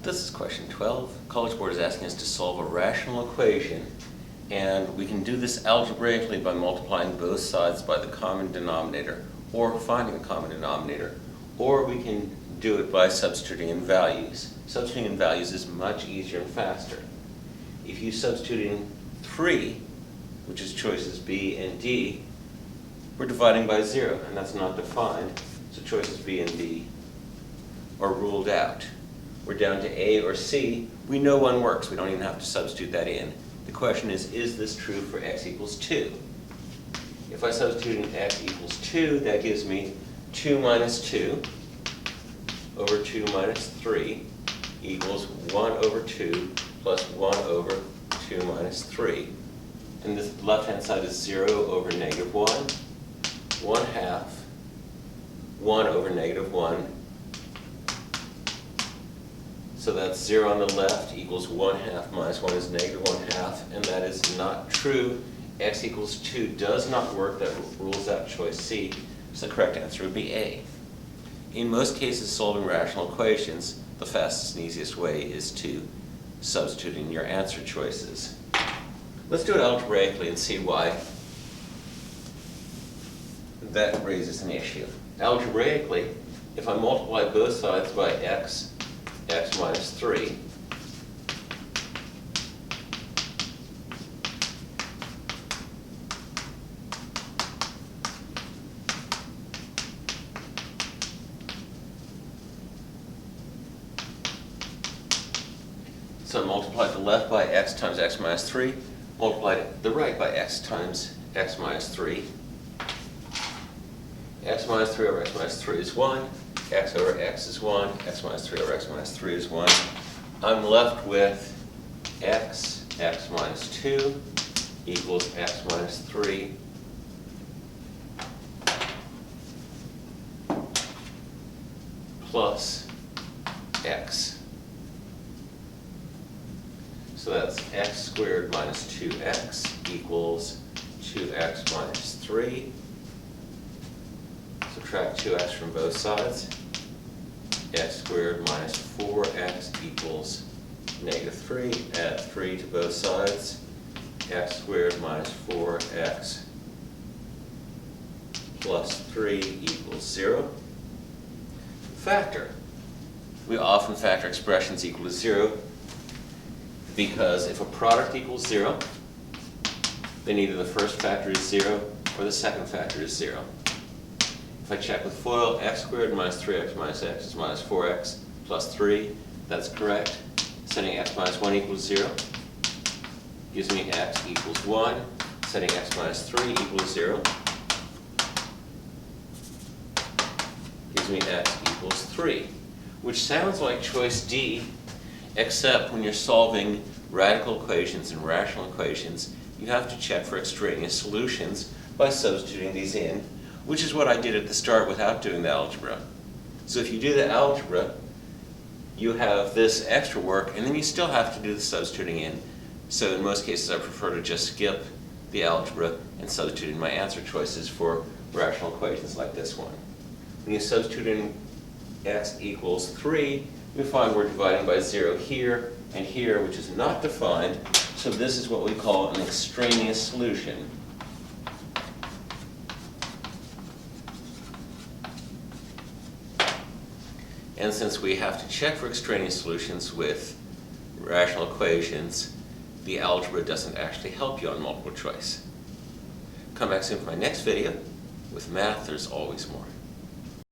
This is question 12. College Board is asking us to solve a rational equation, and we can do this algebraically by multiplying both sides by the common denominator, or finding the common denominator, or we can do it by substituting in values. Substituting in values is much easier and faster. If you substitute in 3, which is choices B and D, we're dividing by 0, and that's not defined, so choices B and D are ruled out. We're down to A or C. We know one works. We don't even have to substitute that in. The question is this true for x equals 2? If I substitute in x equals 2, that gives me 2 minus 2 over 2 minus 3 equals 1 over 2 plus 1 over 2 minus 3. And the left-hand side is 0 over negative 1, 1/2, 1 over negative 1. So that's 0 on the left equals 1/2 minus 1 is negative 1/2, and that is not true. X equals 2 does not work. That rules out choice C. So the correct answer would be A. In most cases solving rational equations, the fastest and easiest way is to substitute in your answer choices. Let's do it algebraically and see why that raises an issue. Algebraically, if I multiply both sides by x minus 3, so multiply the left by x times x minus 3, multiply the right by x times x minus 3. X minus 3 over x minus 3 is 1. X over x is 1. X minus 3 over x minus 3 is 1. I'm left with x minus 2 equals x minus 3 plus x. So that's x squared minus 2x equals 2x minus 3. Subtract 2x from both sides. X squared minus 4x equals negative 3. Add 3 to both sides. X squared minus 4x plus 3 equals 0. Factor. We often factor expressions equal to 0 because if a product equals 0, then either the first factor is 0 or the second factor is 0. If I check with FOIL, x squared minus 3x minus x is minus 4x plus 3. That's correct. Setting x minus 1 equals 0 gives me x equals 1. Setting x minus 3 equals 0 gives me x equals 3, which sounds like choice D, except when you're solving radical equations and rational equations, you have to check for extraneous solutions by substituting these in, which is what I did at the start without doing the algebra. So if you do the algebra, you have this extra work, and then you still have to do the substituting in. So in most cases, I prefer to just skip the algebra and substitute in my answer choices for rational equations like this one. When you substitute in x equals 3, we find we're dividing by 0 here and here, which is not defined. So this is what we call an extraneous solution. And since we have to check for extraneous solutions with rational equations, the algebra doesn't actually help you on multiple choice. Come back soon for my next video. With math, there's always more.